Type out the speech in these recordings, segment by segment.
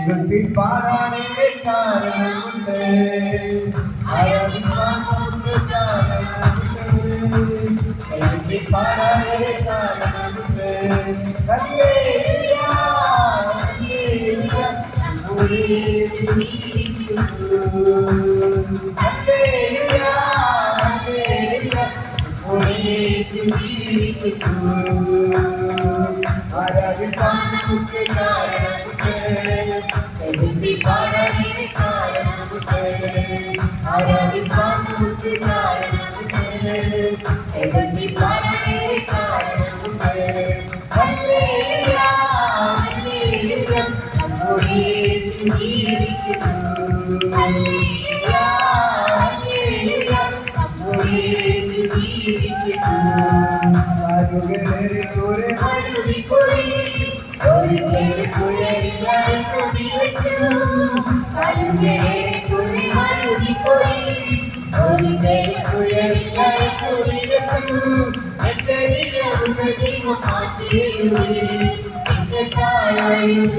കൈകൊട്ടി പാടാനേറെ കാരണമുണ്ട്, ആരാധിക്കാൻ നമുക്ക് കാരണമുണ്ട്, കൈകൊട്ടി പാടാനേറെ കാരണമുണ്ട്. ഹല്ലേലൂയ ഹല്ലേലൂയ നമ്മുടെ യേശു ജീവിക്കുന്നു, ഹല്ലേലൂയ ഹല്ലേലൂയ നമ്മുടെ യേശു ജീവിക്കുന്നു. ആരാധിക്കാൻ നമുക്ക് കാരണമുണ്ട്, കൈകൊട്ടി പാടാനേറെ കാരണമുണ്ട്, ആരാധിക്കാൻ നമുക്ക് കാരണമുണ്ട്, കൈകൊട്ടി പാടാനേറെ കാരണമുണ്ട്. ഹല്ലേലൂയ ഹല്ലേലൂയ നമ്മുടെ യേശു ജീവിക്കുന്നു, ഹല്ലേലൂയ ഹല്ലേലൂയ നമ്മുടെ യേശു ജീവിക്കുന്നു. കാലുകളേറെ കുറെ മരുതിപ്പോയി, ഒരിക്കൽ കുഴലിലായി കൊതിവെച്ചു, കാലുകളേറെ കുറെ മരുതിപ്പോയി, ഒരിക്കൽ കുഴലിലായി കൊതിവെച്ചു. എത്രയിലുള്ള ദൈവം മാറ്റിയെഴുതി, എത്രയായുള്ള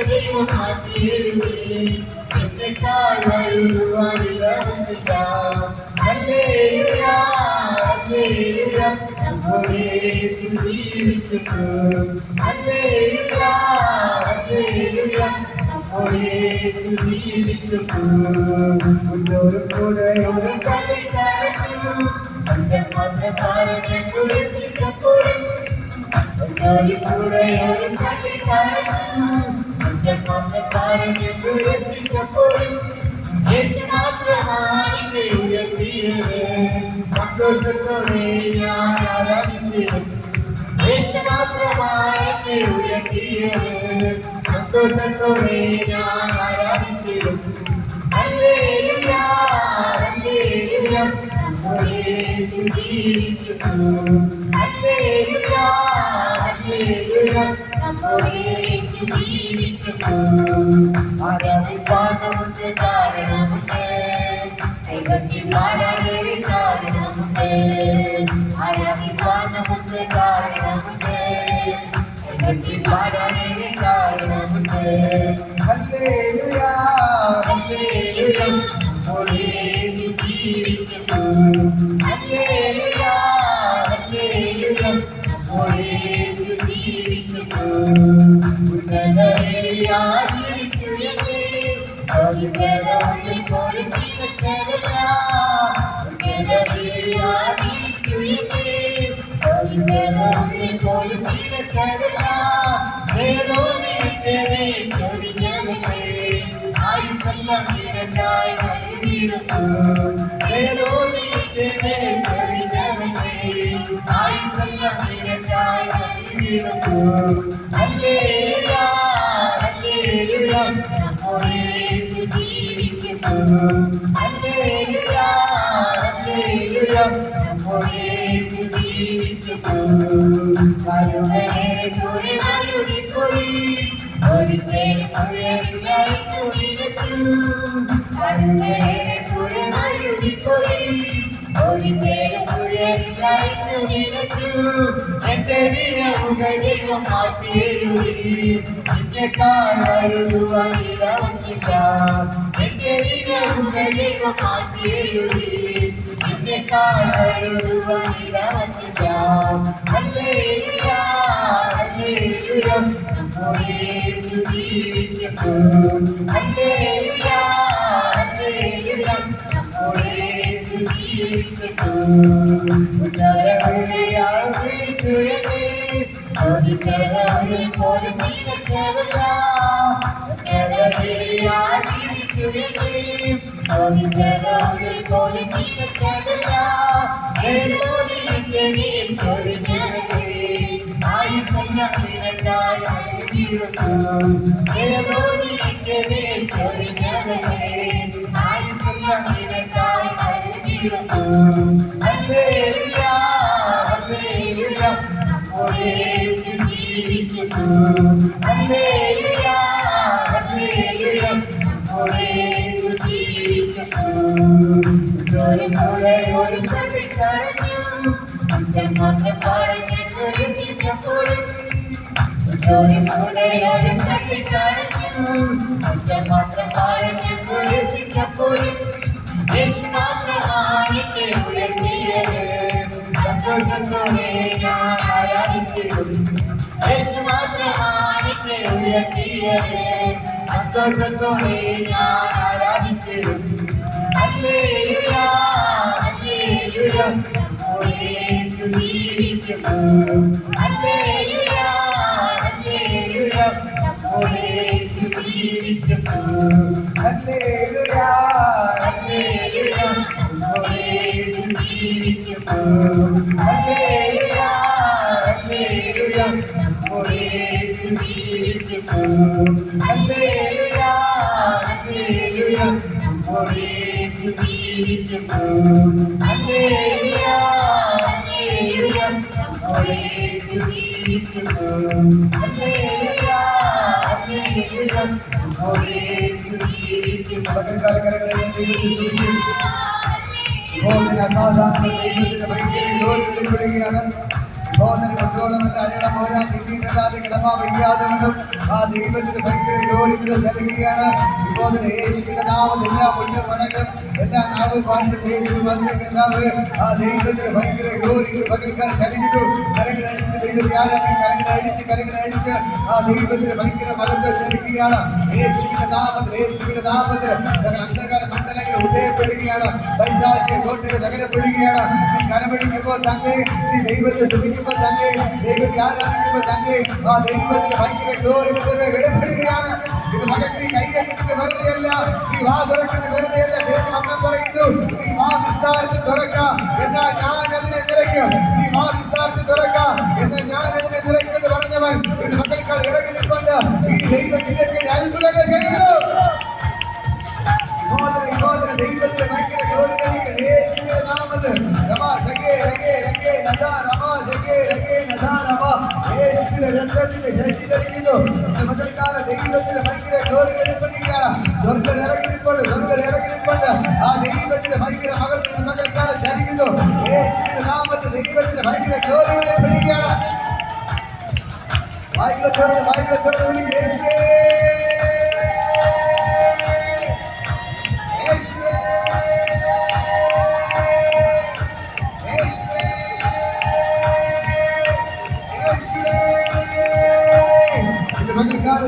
ദൈവം മാറ്റിയെഴുതി, എത്രയായുള്ള ഹല്ലേലൂയ ഹല്ലേലൂയ നമ്മുടെ യേശു ജീവിക്കുന്നു, ഹല്ലേലൂയ ഹല്ലേലൂയ നമ്മുടെ യേശു ജീവിക്കുന്നു. മുന്നോരും കൂടെയോരും കടൽ കടന്നു, പഞ്ചമാത്ര പാറനെ തുളസിച്ചപ്പോഴും, മുന്നോരും കൂടെയോരും കടൽ കടന്നു, പഞ്ചമാത്ര പാറനെ തുളസിച്ചപ്പോഴും, യേശു മാത്രമാണ് ഉയർത്തിയത്, സന്തോഷത്തോടെ ഞാൻ ആരാധിച്ചത്. യേശു മാത്രമാണ് ഉയർത്തിയത്, സന്തോഷത്തോടെ ഞാൻ ആരാധിച്ചത്. ഹല്ലേലൂയ ഹല്ലേലൂയ നമ്മുടെ യേശു ജീവിക്കുന്നു, ഹല്ലേലൂയ ഹല്ലേലൂയ നമ്മുടെ യേശു ജീവിക്കുന്നു. ആരാധിക്കാൻ നമുക്ക് കാരണമുണ്ട്, കൈകൊട്ടി പാടാനേറെ കാരണമുണ്ട്, ആരാധിക്കാൻ നമുക്ക് കാരണമുണ്ട്, കൈകൊട്ടി പാടാനേറെ കാരണമുണ്ട്. ഹല്ലേലൂയ ഹല്ലേലൂയ നമ്മുടെ യേശു ജീവിക്കുന്നു, ഹല്ലേലൂയ ഹല്ലേലൂയ നമ്മുടെ യേശു ജീവിക്കുന്നു. ഹല്ലേലൂയ ഹല്ലേലൂയ നമ്മുടെ യേശു ജീവിക്കുന്നു, ഹല്ലേലൂയ ഹല്ലേലൂയ നമ്മുടെ യേശു ജീവിക്കുന്നു. കാലുകളേറെ ദൂരെ വഴുതിപ്പോയി, ഒരിക്കൽ കുഴലിലായി കൊതിവെച്ചു, കാലുകളേറെ ദൂരെ വഴുതിപ്പോയി, ഒരിക്കൽ കുഴലിലായി കൊതിവെച്ചു. എത്രയിലുള്ള ദൈവം മാറ്റിയെഴുതി, എത്രക്കാലം ഇടവന്നില്ല, എത്രയിലുള്ള ദൈവം മാറ്റിയെഴുതി, എത്രക്കാലം ഇടവന്നില്ല. ഹല്ലേലൂയ ഹല്ലേലൂയ നമ്മുടെ യേശു ജീവിക്കുന്നു, ഹല്ലേലൂയ ഹല്ലേലൂയ നമ്മുടെ യേശു ജീവിക്കുന്നു. ഉദരവിളിയാൽ വിളിച്ചുയർത്തി, ഒരിക്കലും പോലും നീക്കരുതല്ല, ഉദരവിളിയാൽ വിളിച്ചുയർത്തി, ഒരിക്കലും പോലും നീക്കരുതല്ല. ഏതോരിന്റെ മേൽ ചൊരിഞ്ഞത് ആയുസ്സെല്ലാം നിനക്കായി നൽകിയിരുന്നു, ഏതോരിന്റെ മേൽ ചൊരിഞ്ഞത് ആയുസ്സെല്ലാം നിനക്കായി നൽകിയിരുന്നു. ഹല്ലേലൂയ ഹല്ലേലൂയ നമ്മുടെ യേശു ജീവിക്കുന്നു, ഹല്ലേലൂയ ഹല്ലേലൂയ നമ്മുടെ യേശു ജീവിക്കുന്നു. ഒരു പോലെ ഒരു കടൽ കടന്നു, പഞ്ചമാത്ര പാറനെ തുളസിച്ചപ്പോഴും, ജോലി പോലെ ഒരു തട്ടിക്കളഞ്ഞു ഒറ്റ മാത്രം പറഞ്ഞു കുരിശിച്ചപ്പോഴും യേശു മാത്രമാണ് എന്നെ ഉയർത്തിയത് സന്തോഷത്തോടെ ഞാൻ ആരാധിച്ചിടും യേശു മാത്രമാണ് എന്നെ ഉയർത്തിയത് സന്തോഷത്തോടെ ഞാൻ ആരാധിച്ചിടും ഹല്ലേലൂയ ഹല്ലേലൂയ നമ്മുടെ യേശു ജീവിക്കുന്നു ഹല്ലേലൂയ ഹല്ലേലൂയ നമ്മുടെ യേശു ജീവിക്കുന്നു ഹല്ലേലൂയ ഹല്ലേലൂയ നമ്മുടെ യേശു ജീവിക്കുന്നു ഹല്ലേലൂയ ഹല്ലേലൂയ നമ്മുടെ യേശു ജീവിക്കുന്നു ഹല്ലേലൂയ ഹല്ലേലൂയ നമ്മുടെ യേശു ജീവിക്കുന്നു ഹല്ലേലൂയ ഹല്ലേലൂയ നമ്മുടെ യേശു ജീവിക്കുന്നു ഹല്ലേലൂയ ഹല്ലേലൂയ നമ്മുടെ യേശു ജീവിക്കുന്നു ോളമല്ല അരിടം പോരാ പിന്നീടല്ലാതെ കിടമ വയ്യാതെങ്കിലും ആ ദൈവത്തിന് ഭയങ്കര ജോലികൾ നൽകുകയാണ് ഇപ്പോൾ യേശുവിന്റെ നാമത്തിൽ എല്ലാ മുഴുവൻ മടങ്ങും എല്ലാ നാവും പാട്ട് ദൈവം ആ ദൈവത്തിന് ഭയങ്കര ജോലി പകൽക്കാർ ചലിഞ്ഞു കരങ്ങളടിച്ച് ദൈവത്തെ ആരാധന കരങ്ങളടിച്ച് ആ ദൈവത്തിന് ഭയങ്കര മകത്വം നൽകുകയാണ് യേശുവിന്റെ നാമത്തിൽ അന്ധകാര മണ്ഡലങ്ങൾ ഉദയപ്പെടുകയാണ് പൈശാചിക കോട്ടകൾ തകരപ്പെടുകയാണ് കരമടിക്കുമ്പോൾ തന്നെ ദൈവത്തെ സ്തുതിക്കുമ്പോൾ തന്നെ ദൈവത്തെ ആരാധിക്കുമ്പോൾ തന്നെ ആ ദൈവത്തിന് ഭയങ്കര ഗ്ലോറി വെളിപ്പെടുകയാണ് ഇത് മകൾക്ക് കൈയടിക്കുന്നത് വെറുതെയല്ല ഈ വാ തുറക്കുന്നത് വെറുതെയല്ല ദൈവം അന്നം പറയുന്നു ഈ വാ വിസ്താരത്തിൽ തുറക്കാം എന്നാൽ ഞാൻ അതിനെ നിറയ്ക്കും ഈ വാ വിസ്താരത്തിൽ തുറക്കാം എന്നാൽ ഞാൻ അതിനെ നിറയ്ക്കും എന്ന് പറഞ്ഞവൻ ഇത് മക്കൾക്കാൾ ഇറങ്ങി നിൽക്കൊണ്ട് ഈ ദൈവത്തിന്റെ അത്ഭുതങ്ങൾ ചെയ്യുന്നു ദൈവത്തിന്റെ ഭയങ്കര ഗ്ലോറി നൽകുന്നു യേശുവിന്റെ നാമത്തിൽ യേശുവിന്റെ രക്തത്തിന്റെ ശക്തി ധരിക്കുന്നു മക്കൾക്കാല ദൈവത്തിന്റെ ഭയങ്കര ഗ്ലോറി വെളിപ്പെടുകയാണ് സ്വർഗ്ഗം ഇറങ്ങിപ്പോണ്ട് ആ ദൈവത്തിന്റെ ഭയങ്കര മകൾക്ക് മക്കൾക്കാല ചലിക്കുന്നു യേശുവിന്റെ നാമത്തിൽ ദൈവത്തിന്റെ ഭയങ്കര ഗ്ലോറി വെളിപ്പെടുകയാണ് വായികളെ തുറന്ന് വിളിക്കുക യേശുവേ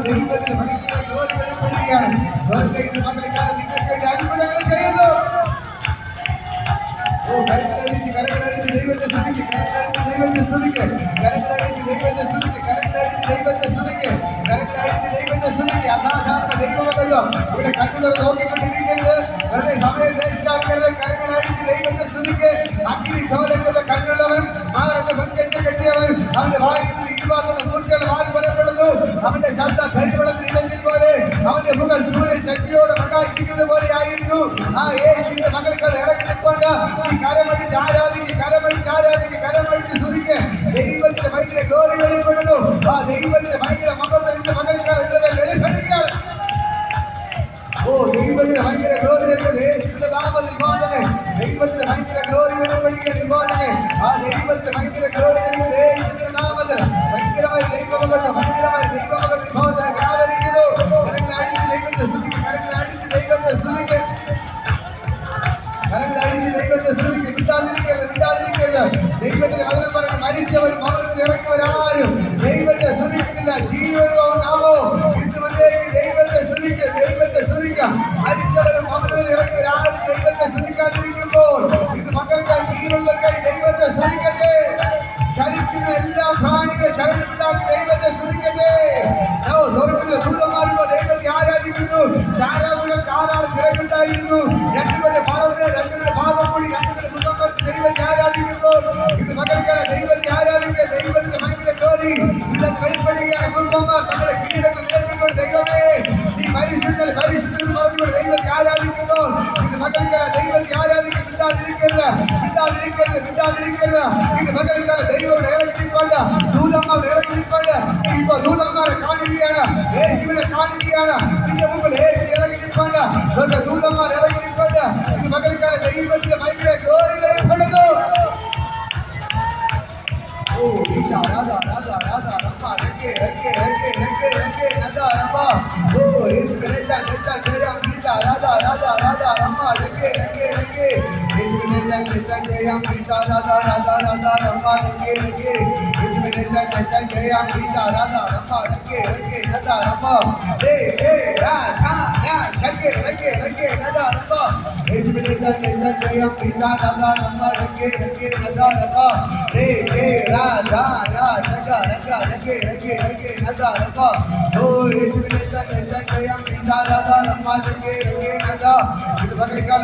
ദൈവത്തിന് ഭയങ്കര ഗ്ലോറി വെളിപ്പെടുകയാണ് സ്വർഗ്ഗത്തിന്റെ മക്കളെക്കാൾ നിങ്ങൾക്ക് വേണ്ടി അത്ഭുതങ്ങൾ ചെയ്യുന്നു കരങ്ങളടിച്ച് ദൈവത്തെ സ്തുതിക്ക് അസാധാരണ ദൈവമല്ലോ ഇവിടെ കണ്ണുകൾ നോക്കിക്കൊണ്ടിരിക്കരുത് വെറുതെ സമയം വേസ്റ്റാക്കരുത് കരങ്ങളടിച്ച് ദൈവത്തെ സ്തുതിക്ക് അഗ്നി ചോലക്കുന്ന കണ്ണുള്ളവൻ മാറത്തെ മുൻകെട്ട് കെട്ടിയവൻ അവന്റെ വായിൽ നിന്ന് ഇരുപാത്ര മൂർച്ചയുടെ വാൽ പുറപ്പെടുന്നു അവന്റെ ശബ്ദ കരിവളത്തിൽ ഇരഞ്ഞിൽ പോലെ അവന്റെ മുകൾ സൂര്യൻ ശക്തിയോടെ പ്രകാശിക്കുന്ന പോലെ ആയിരുന്നു ആ യേശുവിന്റെ മകൾക്കൾ ഇറങ്ങി നിൽക്കൊണ്ട് ഈ കരമടിച്ച് ആരാധിക്ക് സ്തുതിക്ക് ദൈവത്തിന്റെ ഭയങ്കര ഗ്ലോറി വെളിപ്പെടുന്നു ആ ദൈവത്തിന്റെ ഭയങ്കര മകത്വത്തിന്റെ മകൾക്കാർ വെളിപ്പെടുകയാണ് ദൈവത്തിന് ഭയങ്കര ഗ്ലോറി യേശുവിന്റെ നാമത്തിൽ തന്നെ ദൈവത്തിന് ഭയങ്കര ഗ്ലോറി വെളിപ്പെടുകയാണ് ആ ദൈവത്തിന് ഭയങ്കര ഗ്ലോറി യേശുവിന്റെ നാമത്തിൽ ഭയങ്കരമായ ദൈവമകത്വം ആരാധിക്കുന്നു കരങ്ങളടിച്ച് ദൈവത്തെ സ്തുതിക്ക് വിടാതിരിക്കരുത് ദൈവത്തിന് വചനം പറഞ്ഞ് മരിച്ചവരും അവരിൽ ഇറങ്ങിയവരാരും ദൈവത്തെ സ്തുതിക്കുന്നില്ല ജീവനാമോ ഇന്നുവരേക്ക് ദൈവത്തെ സ്തുതിക്കാം മരിച്ചവരും അവരിൽ ഇറങ്ങിയവരാരും ദൈവത്തെ സ്തുതിക്കാതിരിക്കുമ്പോൾ ഇത് മക്കൾക്കായി ജീവനുള്ളവർക്കായി ദൈവത്തെ സ്തുതിക്കട്ടെ ചലിക്കുന്ന എല്ലാ പ്രാണികളും ചലനമുണ്ടാക്കി ദൈവത്തെ സ്തുതിക്കട്ടെ സ്വർഗത്തിലെ ദൂതന്മാരുമ്പോൾ ദൈവത്തെ ആരാധിക്കുന്നു ചാരാവുകൾക്ക് ആധാരം ചിറകുണ്ടായിരുന്നു രണ്ടുപേരുടെ പറന്ന് രണ്ടുപേരുടെ പാദം കൂടി രണ്ടുപേരുടെ മുഖം പറഞ്ഞ് ദൈവത്തെ ആരാധിക്കുമ്പോൾ ഇത് മകൾക്കല്ല ദൈവത്തെ ആരാധിക്കുക ദൈവത്തിന്റെ ഭയങ്കര ഗ്ലോറി ഇല്ലത് വെളിപ്പെടുകയാണ് കുടുംബന്മാർ നമ്മുടെ കിരീടങ്ങൾ നിലനിൽക്കുമ്പോൾ ദൈവമേ നീ പരിശുദ്ധൻ പറഞ്ഞുകൊണ്ട് ദൈവത്തെ ആരാധിക്കുമ്പോൾ ഇത് മകൾക്കല്ല ദൈവത്തെ ആരാധിക്കുക വിടാതിരിക്കരുത് ഇത് മകൾക്കല്ല ദൈവം ഇറങ്ങിക്കൊണ്ട് ദൂതന്മാർ ഇറങ്ങിക്കൊണ്ട് ഇപ്പൊ ദൂതന്മാരെ കാണുകയാണ് യേശുവിനെ കാണുകയാണ് നിന്റെ മുമ്പിൽ യേശു ഇറങ്ങിക്കൊണ്ട് ദൂതന്മാർ ഇറങ്ങിക്കൊണ്ട് ഇത് മകൾക്കല്ല ദൈവത്തിന്റെ ഭയങ്കര ഗ്ലോറി വെളിപ്പെടുന്നു രാജാ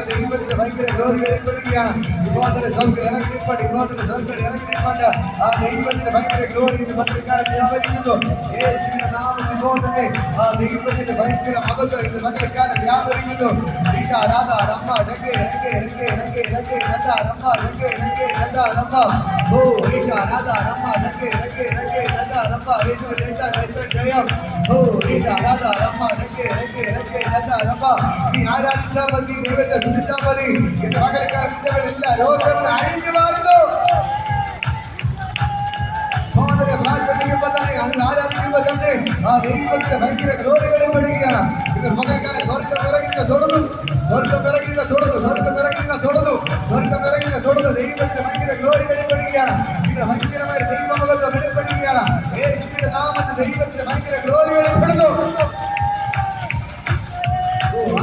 ദൈവത്തിന് ഭയങ്കര ഗ്ലോറികളെ കൊടുക്കുകയാണ്. ഇപ്പോഴത്തെ സ്വർഗ്ഗം ഇറങ്ങിപ്പണ്ട്, ഇപ്പോഴത്തെ സ്വർഗ്ഗം ഇറങ്ങിപ്പണ്ട്. ആ ദൈവത്തിന് ഭയങ്കര ഗ്ലോറി ഇത് പത്രക്കാരൻ വ്യാപരിക്കുന്നു. യേശുവിന്റെ നാമത്തിൽ ഇപ്പോൾ തന്നെ ആ ദൈവത്തിന്റെ ഭയങ്കര മഹത്വം ഇത് പത്രക്കാരൻ വ്യാപരിക്കുന്നു. ആരാധിച്ചാൽ മതി, ദൈവത്തെ സ്തുതിച്ചാൽ മതി. ഇത് മകൾക്കാർ എല്ലാ രോഗങ്ങളും അഴിഞ്ഞു മാറുന്നു. ആരാധിക്കുമ്പോൾ തന്നെ ആ ദൈവത്തിന്റെ ഭയങ്കര ഗ്ലോറികളെ പെടുകയാണ്. ഇത് മകൾക്കാരെ സ്വർഗ്ഗം ഇറങ്ങുക തുടർന്നു, സ്വർഗ്ഗം ഇറങ്ങുക തുടർന്നു, സ്വർഗ്ഗം ഇറങ്ങുക തുടർന്നു, സ്വർഗ്ഗം ഇറങ്ങുക തുടർന്ന് ദൈവത്തിന്റെ ഭയങ്കര ഗ്ലോറി വെളിപ്പെടുകയാണ്. ഇത് ഭയങ്കരമായ ദൈവമകത്വം വെളിപ്പെടുകയാണ്. യേശുവിന്റെ നാമത്തിൽ ദൈവത്തിന്റെ ഭയങ്കര ഗ്ലോറി വെളിപ്പെടുന്നു.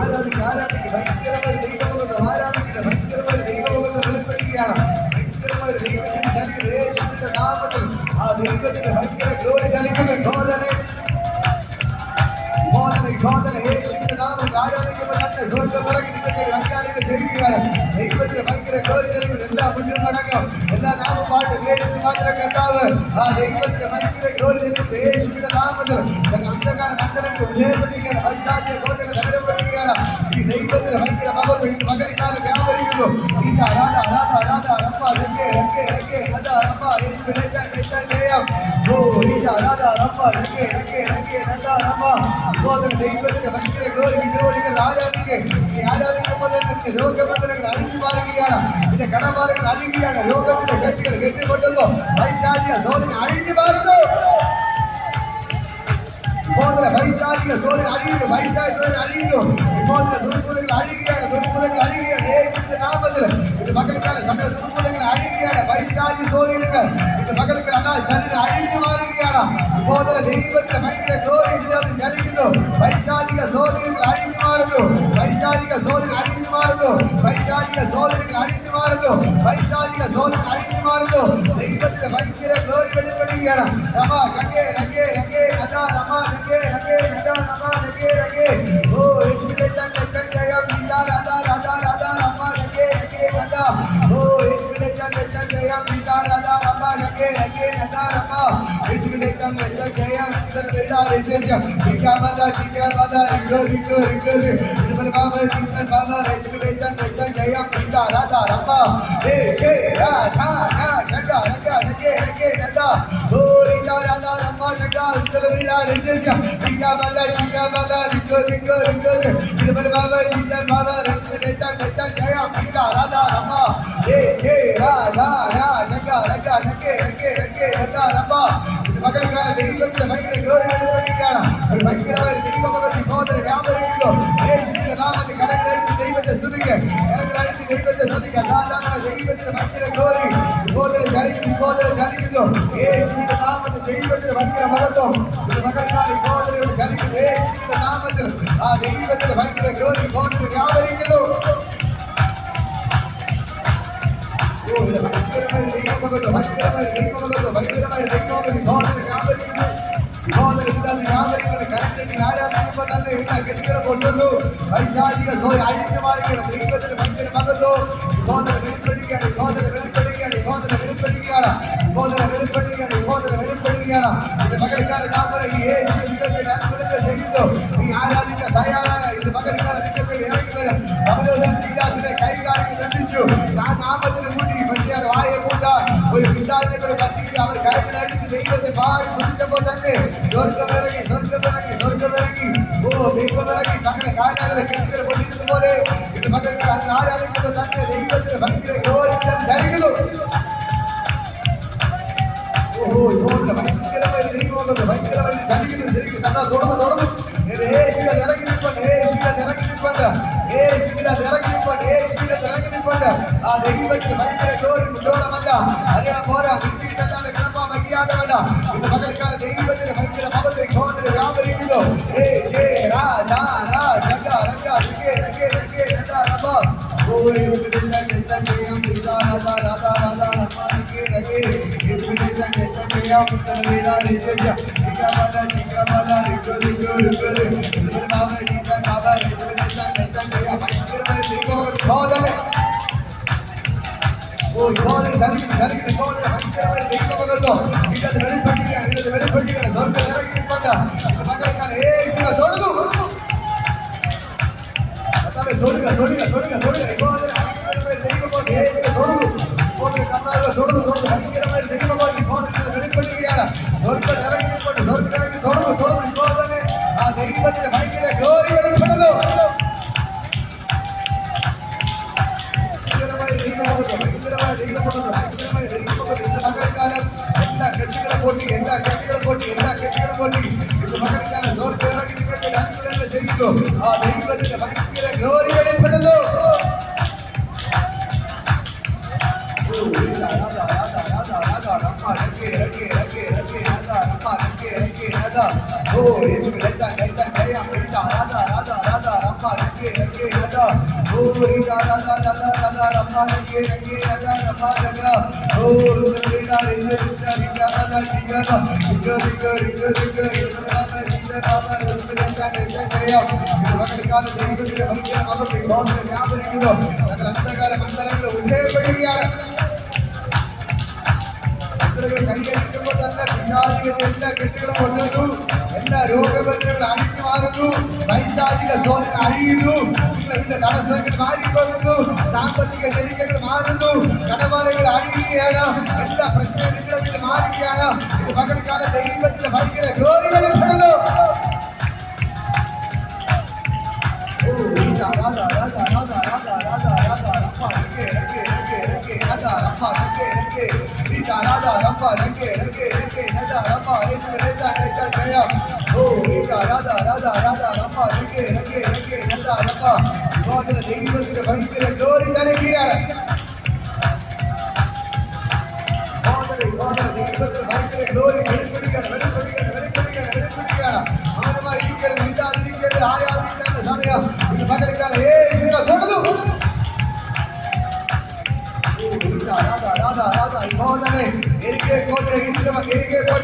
ആരാധിക്ക് ഭയങ്കരമായ ദൈവമകത്വം, ആരാധിക്കുന്ന ഭയങ്കരമായ ദൈവമകത്വം വെളിപ്പെടുകയാണ്. ഭയങ്കരമായ ദൈവത്തിന് നൽകുന്ന യേശുവിന്റെ നാമത്തിൽ ആ ദൈവത്തിന്റെ ഭയങ്കര ഗ്ലോറി നൽകുന്നു. യേശുവിന്റെ നാമത്തിൽ ആരാധിക്കുമ്പോൾ തന്നെ സ്വർഗ്ഗം ഇറങ്ങി നിങ്ങൾക്ക് കൈകാര്യങ്ങൾ ചെയ്യുകയാണ്. ദൈവത്തിന് ഭയങ്കര ഗ്ലോറി നൽകുന്നു. എല്ലാ മുന്നും അടക്കം എല്ലാ നാമം പാട്ട് യേശു മാത്രം കർത്താവ്. ആ ദൈവത്തിന് ഭയങ്കര ഗ്ലോറി നൽകുന്നത് യേശുവിന്റെ നാമത്തിൽ അന്ധകാര മണ്ഡലങ്ങൾ വിജയപ്പെടുകയാണ്. പൈശാചിക കോട്ടകൾ നഗരപ്പെടുകയാണ്. ഈ ദൈവത്തിന് ഭയങ്കര മഹത്വം ഈ മകളിക്കാലം വ്യാപരിക്കുന്നു. ദൈവത്തിന്റെ ഭയങ്കര ഗ്ലോറി വിഗ്രഹോളികൾ ആരാധിക്കുമ്പോൾ തന്നെ രോഗബന്ധനങ്ങൾ അഴിഞ്ഞു മാറുകയാണ്. ഇതിന്റെ കടബാധകൾ അഴിയുകയാണ്. രോഗത്തിന്റെ ശക്തികൾ കെട്ടിക്കൊണ്ടുന്നു. പൈശാചിക ശോധന അഴിഞ്ഞു മാറുന്നു. വൈശാചിക ശോധന അഴിയുന്നു. വൈശാചിക ശോധന അഴിയുന്നു. ഇപ്പോൾ ദുർഭൂതങ്ങൾ അഴിയുകയാണ്. ദുർഭൂതങ്ങൾ അഴിയുകയാണ്. യേശുവിന്റെ നാമത്തിൽ ഇത് മകൾക്കാല സകല ദുർഭൂതങ്ങൾ അഴിയുകയാണ്. വൈശാചിക ശോധനകൾ ഇത് മകൾക്ക് അതാ ശരീരം അഴിഞ്ഞു മാറുകയാണ്. ഇപ്പോൾ ദൈവത്തിന് ഭയങ്കര ഗ്ലോറി ഇതിനകത്ത് ചലിക്കുന്നു. വൈശാചിക ശോധനകൾ അഴിഞ്ഞു മാറുന്നു. വൈശാചിക ശോധന അഴിഞ്ഞു മാറുന്നു. വൈശാചിക ശോധനകൾ അഴിഞ്ഞു മാറുന്നു. വൈശാചിക ശോധന അഴിഞ്ഞു മാറുന്നു. ദൈവത്തിന് ഭയങ്കര ഗ്ലോറി വെളിപ്പെടുകയാണ്. രമ രംഗേ രംഗേ രംഗേ നദാ രമ രംഗേ രംഗേ നദാ രമ രംഗേ രംഗേ ഓ യേശുവിന്റെ തൻ ജയം നിദാ രാധാ രാധാ രാധാ രമ രംഗേ രംഗേ നദാ ഓ യേശുവിന്റെ തൻ ജയം നിദാ രാധാ രമ രംഗേ രംഗേ നദാ രമ യേശുവിന്റെ തൻ ജയം നിദാ വിടാരെ ജയം ടികാമല റിഗോ റിഗോ റിഗോ നിബൽ ബാബा സിംഗൻ ബാബा യേശുവിന്റെ തൻ ജയം നിദാ രാധാ രമ ഹേ ഹേ രാധാ രാധാ രംഗ രംഗേ രംഗേ നദാ ഓ നിദാ രാധാ രമ രംഗ നിബൽ വിടാരെ ജയം ടികാമല റിഗോ റിഗോ റിഗോ നിബൽ ബാബा സിംഗൻ ബാബा യേശുവിന്റെ തൻ ജയം നിദാ രാധാ രമ ഹേ ഹേ രാധാ രംഗ രംഗ രംഗേ രംഗേ രംഗേ നദാ രമ മകൾക്കാല ദൈവത്തിന്റെ ഭയങ്കര ഗ്ലോറി വെളിപ്പെടുകയാണ്. ഒരു ഭയങ്കരമായ ദൈവമകത്തിൽ സോദര വ്യാപരിക്കുന്നു. യേശുവിന്റെ നാമത്തിൽ കരങ്ങളടിച്ച് ദൈവത്തെ സ്തുതിക്കുക. കരങ്ങളടിച്ച് ദൈവത്തെ സ്തുതിക്കുക. സാധാരണ ദൈവത്തിന്റെ ഭയങ്കര ഗ്ലോറി സോദര ചലിക്കുന്നു. യേശുവിന്റെ നാമത്തിൽ ദൈവത്തിന് ഭയങ്കര മഹത്വം ഇത് മകൾക്കാല സോദരയോട് ചലിക്കുന്നു. യേശുവിന്റെ നാമത്തിൽ ആ ദൈവത്തിന്റെ ഭയങ്കര ഗ്ലോറി സോദര വ്യാപരിക്കുന്നു. ഭയങ്കരമായ ദൈവമകത്വം ഭയങ്കരമായ ദൈവമകത്വം ഭയങ്കരമായ ദൈവമകത്വം സോദര വ്യാപരിക്കുന്നു. ആരാധിക്കുമ്പോൾ തന്നെ എല്ലാ കെട്ടികളെ കൊണ്ടുവന്നു. വൈശാചിക അഴിഞ്ഞു മാറിയാണ്. ദൈവത്തിന് ഭയങ്കര മകത്വം സോദര വെളിപ്പെടുകയാണ്. സോദര വെളിപ്പെടുകയാണ്. സോദര വെളിപ്പെടുകയാണ്. സോദര വെളിപ്പെടുകയാണ്. സോദര വെളിപ്പെടുകയാണ്. ഇത് മകൾക്കാരെ നാം പറയും യേശു നിങ്ങൾക്ക് അത്ഭുതങ്ങൾ ചെയ്യുന്നു. നീ ആരാധിക്കാൻ തയ്യാറായ ഇത് മകൾക്കാരെ നിങ്ങൾക്ക് ഇറങ്ങി വരും. അവരോസിലെ കൈകാര്യങ്ങൾ ബന്ധിച്ചു. ആ നാമത്തിന് കൂട്ടി പക്ഷേ വായെ കൂട്ടാൻ ഒരു പിതാവിനെ കൂടെ കത്തിയിൽ അവർ കൈകളടിച്ച് ദൈവത്തെ പാടി കുറിച്ചപ്പോൾ തന്നെ സ്വർഗമിറങ്ങി സ്വർഗമിറങ്ങി സ്വർഗമിറങ്ങി ഓ ദൈവമിറങ്ങി തങ്ങളുടെ കാര്യങ്ങളെ കെട്ടികൾ കൊണ്ടിരുന്ന പോലെ ഇത് മകൾക്ക് ആരാധിക്കുമ്പോൾ തന്നെ ദൈവത്തിന് ഭയങ്കര ഗൗരവം ധരിക്കുന്നു. ഓഹോ ഭയങ്കരമായ ദൈവമകത്ത് ഭയങ്കര വേണ്ട. ഇന്ന് പകൽക്കാലം ദൈവത്തിന്റെ ഭയങ്കര മഹത്വം ഘോരത്തിൽ വ്യാപരിക്കുന്നു. ദൈവത്തിന് ഭയങ്കര ഗ്ലോറി വെളിപ്പെടുന്നു. എല്ലാ കെട്ടുകളും പൊട്ടി ഇന്ന് പകൽക്കാലം ദോർത്ത് ഇറങ്ങി നിൽക്കേണ്ട അത്ഭുതങ്ങൾ ചെയ്യുന്നു. ആ ദൈവത്തിന്റെ ഭയങ്കര ഗ്ലോറി വെളിപ്പെടുന്നു. അന്ധകാര മണ്ഡലങ്ങൾ ഉദയപ്പെടുകയാണ്. കൈയടിക്കുമ്പോൾ തന്നെ പിശാചികളുടെ എല്ലാ കെട്ടുകളും കൊണ്ടുവന്നു. എല്ലാ രോഗബന്ധങ്ങളും അഴിഞ്ഞു മാറുന്നു. പൈശാചിക ശോധന അഴിയുന്നു. നിങ്ങളുടെ തടസ്സങ്ങൾ മാറിപ്പോകുന്നു. സാമ്പത്തിക ജനിക്കങ്ങൾ മാറുന്നു. കടബാധകൾ അഴിയുകയാണ്. എല്ലാ പ്രശ്നങ്ങളും വിട്ട് മാറുകയാണ്. ഇത് പകൽക്കാല ദൈവത്തിന്റെ ഭയങ്കര ഗ്ലോറി വെളിപ്പെടുന്നു. ദൈവത്തിന്റെ ഭയങ്കര ഗ്ലോറി നൽകുകയാണ്. ദൈവത്തിന്റെ ഭയങ്കര ഗ്ലോറി വെളിപ്പെടുകയാണ്. ആരുമായിരിക്കരുത്, ഇല്ലാതിരിക്കരുത്, ആരാധിക്കേണ്ട സമയം ഇത് പകൽക്കാലം തുടർന്നു. കോട്ട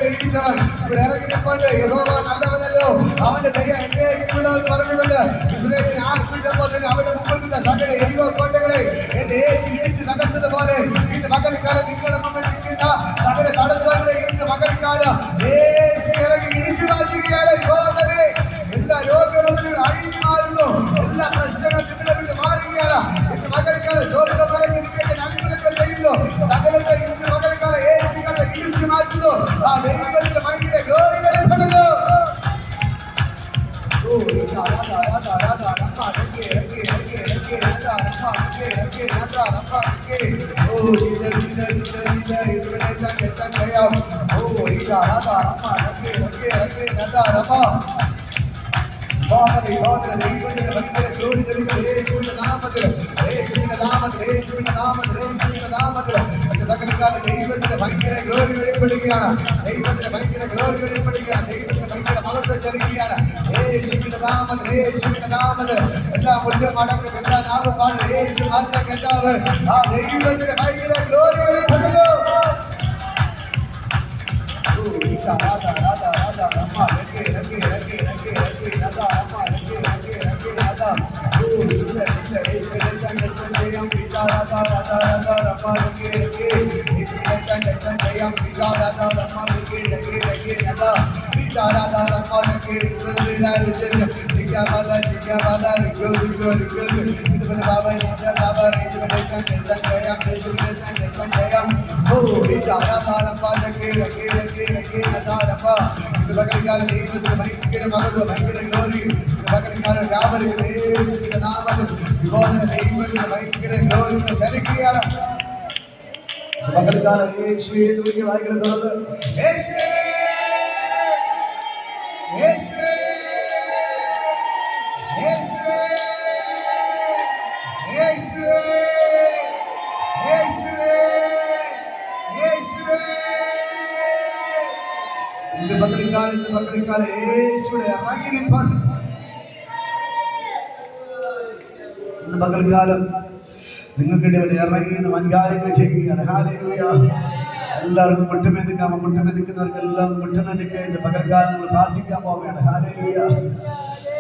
ഇടിച്ചവൻ ഇവിടെ ഇറങ്ങി നിൽക്കൊണ്ട് യഹോവ നല്ലവനല്ലോ, അവന്റെ ദയ എന്നേക്കുമുള്ളതെന്ന് പറഞ്ഞുകൊണ്ട് ഇസ്രായേലിനെ ആർപ്പിട്ടപ്പോൾ തന്നെ അവിടെ മുമ്പ് സകല എരികോ കോട്ടകളെ എന്റെ ഇടിച്ച് തകർത്തതുപോലെ ഇന്ന് പകൽക്കാലം നിങ്ങളുടെ മുമ്പിൽ നിൽക്കുന്ന സകല തടസ്സങ്ങളെ ഇന്ന് പകൽക്കാലം ഇറങ്ങി ഇടിച്ചു മാറ്റുകയാണ്. എല്ലാ രോഗങ്ങളും അഴിഞ്ഞു മാറുന്നു. എല്ലാ പ്രശ്നങ്ങളും നിങ്ങളെ വിട്ട് മാറുകയാണ്. ഇന്ന് പകൽക്കാലം സ്വർഗ്ഗം ഇറങ്ങി നിങ്ങൾക്ക് അത്ഭുതങ്ങൾ ചെയ്യുന്നു. സകലത്തെ ഇന്ന് പകൽക്കാലം ഏശികളെ ഇടിച്ചു മാറ്റുന്നു. ആ ദൈവത്തിന്റെ ഭയങ്കര ഗ്ലോറി വെളിപ്പെടുന്നു. ദൈവത്തിന്റെ ഭയങ്കര ഗ്ലോറി നൽകുന്നത് യേശുവിന്റെ നാമത്തിൽ, യേശുവിന്റെ നാമത്തിൽ, യേശുവിന്റെ നാമത്തിൽ, യേശുവിന്റെ നാമത്തിൽ. പകൽക്കാലം ദൈവത്തിന്റെ ഭയങ്കര ഗ്ലോറി വെളിപ്പെടുകയാണ്. ദൈവത്തിന്റെ ഭയങ്കര ഗ്ലോറി വെളിപ്പെടുകയാണ്. ദൈവത്തിന്റെ ഭയങ്കര മഹത്വം ചലിക്കുകയാണ്. യേശുവിന്റെ നാമത്തിൽ, യേശുവിന്റെ നാമത്തിൽ എല്ലാ മുറ്റം അടങ്ങും, എല്ലാ നാമം പാടും. യേശു മാത്രം കേട്ടാവ്. ആ ദൈവത്തിന്റെ ഭയങ്കര ഗ്ലോറി വെളിപ്പെടുന്നു. പകൽക്കാലം ദൈവത്തിന് ഭയങ്കര മഹത്വം, ഭയങ്കര ഗ്ലോറി. പകൽക്കാലം വ്യാപരിക്കുന്ന യേശുവിന്റെ നാമത്തിൽ വിബോധന ദൈവത്തിന് ഭയങ്കര ഗ്ലോറി ചലിക്കുകയാണ്. പകൽക്കാലം യേശുവേ തുടങ്ങിയ വായികൾ തുറന്ന് യേശുവേ യേശുവേ യേശുവേ യേശുവേ യേശുവേ യേശുവേ ഇന്ന് പകൽക്കാലം യേശുവിടെ ഇറങ്ങി നിൽപ്പാണ്. ഇന്ന് പകൽക്കാലം നിങ്ങൾക്ക് ഇറങ്ങി നിന്ന് വൻകാര്യങ്ങൾ ചെയ്യുകയാണ്. ഹല്ലേലൂയ. എല്ലാവർക്കും മുട്ടമേ നിൽക്കുന്നവർക്കെല്ലാം മുട്ടമേ നിൽക്കുക. ഇന്ന് പകൽക്കാലം നമ്മൾ പ്രാർത്ഥിക്കാൻ പോവുകയാണ്. ഹല്ലേലൂയ.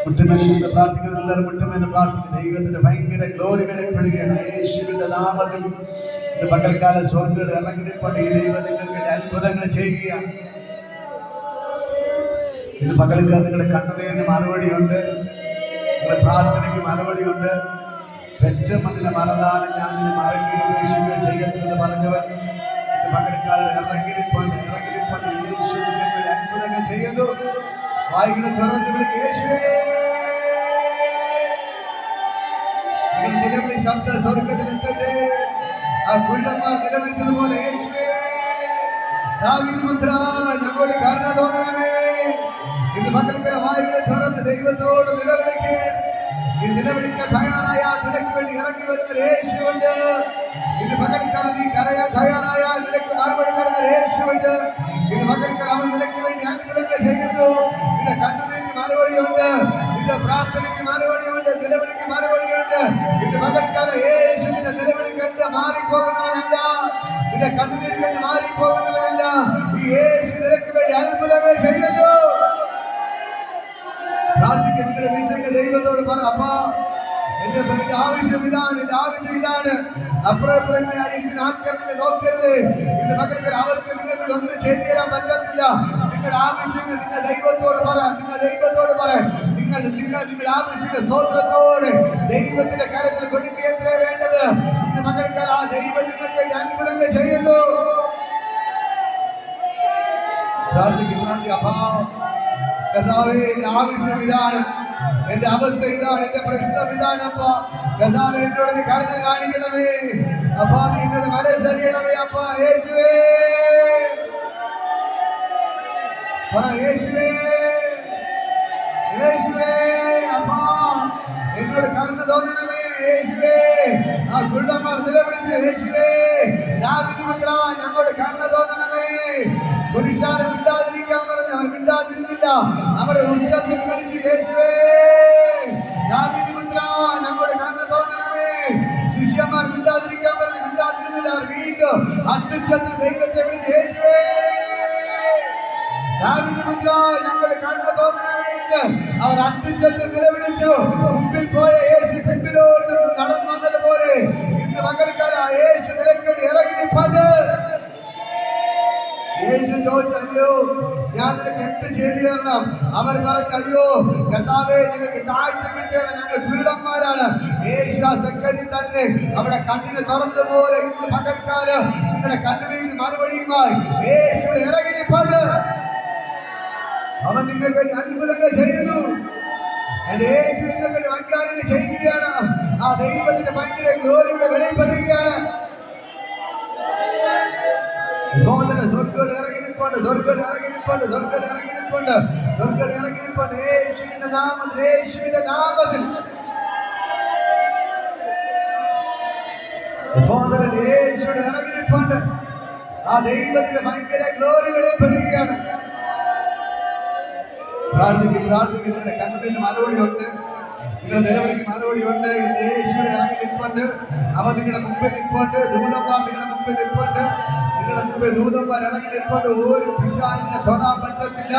മുട്ടമേ നിന്ന് പ്രാർത്ഥിക്കുന്ന എല്ലാവരും മുട്ടമേ പ്രാർത്ഥിക്കും. ദൈവത്തിന്റെ ഭയങ്കര ഗ്ലോറി വെളിപ്പെടുകയാണ് യേശുവിന്റെ നാമത്തിൽ. ഇന്ന് പകൽക്കാലം സ്വർഗ്ഗം ഇറങ്ങി നിൽപ്പണ്ട്. ഈ ദൈവം നിങ്ങൾക്ക് അത്ഭുതങ്ങൾ ചെയ്യുകയാണ്. ഇത് പകൽക്കാലം നിങ്ങളുടെ കണ്ണുനീരിന് മറുപടിയുണ്ട്, നിങ്ങളുടെ പ്രാർത്ഥനയ്ക്ക് മറുപടിയുണ്ട്. പെറ്റ മതിലെ മറന്നാലും ഞാൻ നിന്നെ മറക്കുകയോ ഉപേക്ഷിക്കുകയോ ചെയ്യത്തില്ലെന്ന് പറഞ്ഞവൻ ഇത് പകൽക്കാലം ഇറങ്ങിയിരിപ്പുണ്ട്. യേശു നിങ്ങൾക്ക് അത്ഭുതങ്ങൾ ചെയ്യുന്നു. വായികളെ തുറന്ന് വിളിക്ക് യേശുവേ. നിങ്ങൾ നിലവിളി ശബ്ദ സ്വർഗത്തിൽ എത്തട്ടെ. ആ കുരുടന്മാർ നിലവിളിച്ചതുപോലെ യേശുവേ, ദാവീദ് പുത്ര ഞങ്ങളോട് കരുണ തോന്നണമേ. ഇന്ന് പകൽക്കാല വായികളെ തുറന്ന് ദൈവത്തോട് നിലവിളിക്ക്. ഈ നിലവിളിക്കാൻ തയ്യാറായ നിനക്ക് വേണ്ടി ഇറങ്ങി വരുന്ന യേശുവുണ്ട്. ഇന്ന് പകൽക്കാലം നീ കരയാൻ തയ്യാറായ നിനക്ക് മറുപടി തരുന്ന യേശുവുണ്ട്. ഇന്ന് പകൽക്കാലം അവൻ നിനക്ക് വേണ്ടി അത്ഭുതങ്ങൾ ചെയ്യുന്നു. നിന്റെ കണ്ണുനീരിന് മറുപടിയുണ്ട്, നിന്റെ പ്രാർത്ഥനയ്ക്ക് മറുപടിയുണ്ട്, നിലവിളിക്ക് മറുപടിയുണ്ട്. ഇന്ന് പകൽക്കാലം യേശു നിന്റെ നിലവിളി കണ്ട് മാറിപ്പോകുന്നവനല്ല, നിന്റെ കണ്ണുനീര് കണ്ട് മാറിപ്പോകുന്നവനല്ല. ഈ യേശു നിനക്ക് വേണ്ടി അത്ഭുതങ്ങൾ ചെയ്യുന്നു. പ്രാർത്ഥിക്കുക. നിങ്ങളുടെ വിഷയങ്ങൾ ദൈവത്തോട് പറ. അപ്പാ എന്റെ ആവശ്യം ഇതാണ്, എന്റെ ആവശ്യം ഇതാണ്. അപ്പുറം എനിക്ക് ആൾക്കാർ നിങ്ങൾ നോക്കരുത്. ഇന്ന് മക്കൾക്ക് അവർക്ക് നിങ്ങൾക്ക് ഒന്നും ചെയ്തു തരാൻ പറ്റത്തില്ല. നിങ്ങളുടെ ആവശ്യങ്ങൾ നിങ്ങൾ ദൈവത്തോട് പറ. നിങ്ങൾ ആവശ്യങ്ങൾ സ്തോത്രത്തോട് ദൈവത്തിന്റെ കരത്തിൽ കൊടുക്കുകയത്രേ വേണ്ടത്. ഇന്ന് മക്കൾക്ക് ആ ദൈവം നിങ്ങൾക്ക് വേണ്ടി അത്ഭുതങ്ങൾ ചെയ്യുന്നു. പ്രാർത്ഥിക്കും. അപ്പാ കർത്താവേ, എന്റെ ആവശ്യം ഇതാണ്, എന്റെ അവസ്ഥ ഇതാണ്, എന്റെ പ്രശ്നം ഇതാണ്. അപ്പ കർത്താവേ, എന്നോട് നീ കരുണ കാണിക്കണമേ. അപ്പാ നീ എന്നോട് മനസ്സറിയണമേ. അപ്പാ യേശുവേ പറ. യേശുവേ, അപ്പാ എന്നോട് കരുണ തോന്നണമേ. യേശുവേ, ആ കുരുടന്മാർ നിലവിളിച്ചു യേശുവേ, ദാവീദ് പുത്ര ഞങ്ങളോട് കരുണ തോന്നണമേ. പുരുഷാരം മിണ്ടാതിരിക്കാൻ പറഞ്ഞു, അവർ മിണ്ടാതിരുന്നില്ല. അവരെ ഉച്ചത്തിൽ വിളിച്ചു യേശുവേ, ദാവീദ് പുത്ര ഞങ്ങളോട് കരുണ തോന്നണമേ. ശിഷ്യന്മാർ മിണ്ടാതിരിക്കാൻ പറഞ്ഞു, മിണ്ടാതിരുന്നില്ല. അവർ വീണ്ടും അത്യുച്ചത്തിൽ ദൈവത്തെ വിളിച്ചു യേശുവേ, ദാവീദ് പുത്ര ഞങ്ങളോട് കരുണ തോന്നണമേ എന്ന് അവർ അത്യുച്ചത്തിൽ നിലവിളിച്ചു. മുമ്പിൽ പോയ യേശു പിന്നിലോട്ട് നടന്നു വന്നതുപോലെ ഇന്ന് മകൾക്കാല യേശു നിലയ്ക്കേണ്ടി ഇറങ്ങി നിൽപ്പണ്ട്. യേശു ചോദിച്ചു, അയ്യോ ഞാൻ നിനക്ക് എന്ത് ചെയ്തു തരണം? അവർ പറഞ്ഞു, അയ്യോ കർത്താവേ നിങ്ങൾക്ക് കാഴ്ച കിട്ടിയാണ്, ഞങ്ങൾ കുരുടന്മാരാണ്. യേശു ആ സെക്കൻഡിൽ തന്നെ അവിടെ കണ്ണിന് തുറന്നതുപോലെ ഇന്ന് പകൽക്കാലം നിങ്ങളുടെ കണ്ണുനീരിന് മറുപടിയുമായി യേശുവിടെ ഇറങ്ങി നിൽപ്പണ്ട്. അവൻ നിങ്ങൾക്ക് വേണ്ടി അത്ഭുതങ്ങൾ ചെയ്യുന്നു. എന്റെ യേശു നിങ്ങൾക്ക് വേണ്ടി വൻകാര്യങ്ങൾ ചെയ്യുകയാണ്. ആ ദൈവത്തിന്റെ ഭയങ്കര ഗ്ലോറിയുടെ വെളിപ്പെടുകയാണ്. സ്വർഗ്ഗം ഇറങ്ങി നിൽപ്പുണ്ട്. യേശുവിന്റെ നാമത്തിൽ യേശുവിടെ ഇറങ്ങി നിൽപ്പുണ്ട്. ആ ദൈവത്തിന്റെ ഭയങ്കര ഗ്ലോറി വെളിപ്പെടുകയാണ്. പ്രാർത്ഥിക്കും. നിങ്ങളുടെ കണ്ണുനീരിന് മറുപടിയുണ്ട്, നിങ്ങളുടെ നിലവിളിക്ക് മറുപടിയുണ്ട്. യേശുവിടെ ഇറങ്ങി നിൽപ്പുണ്ട്. അവ നിങ്ങളുടെ മുമ്പിൽ നിൽപ്പുണ്ട്. ദൂതന്മാർ നിങ്ങളുടെ മുമ്പിൽ നിൽപ്പുണ്ട്. നിങ്ങളുടെ മുമ്പിൽ ദൂതന്മാർ ഇറങ്ങി നിൽപ്പുണ്ട്. ഒരു പിശാചിനെ തൊടാൻ പറ്റത്തില്ല.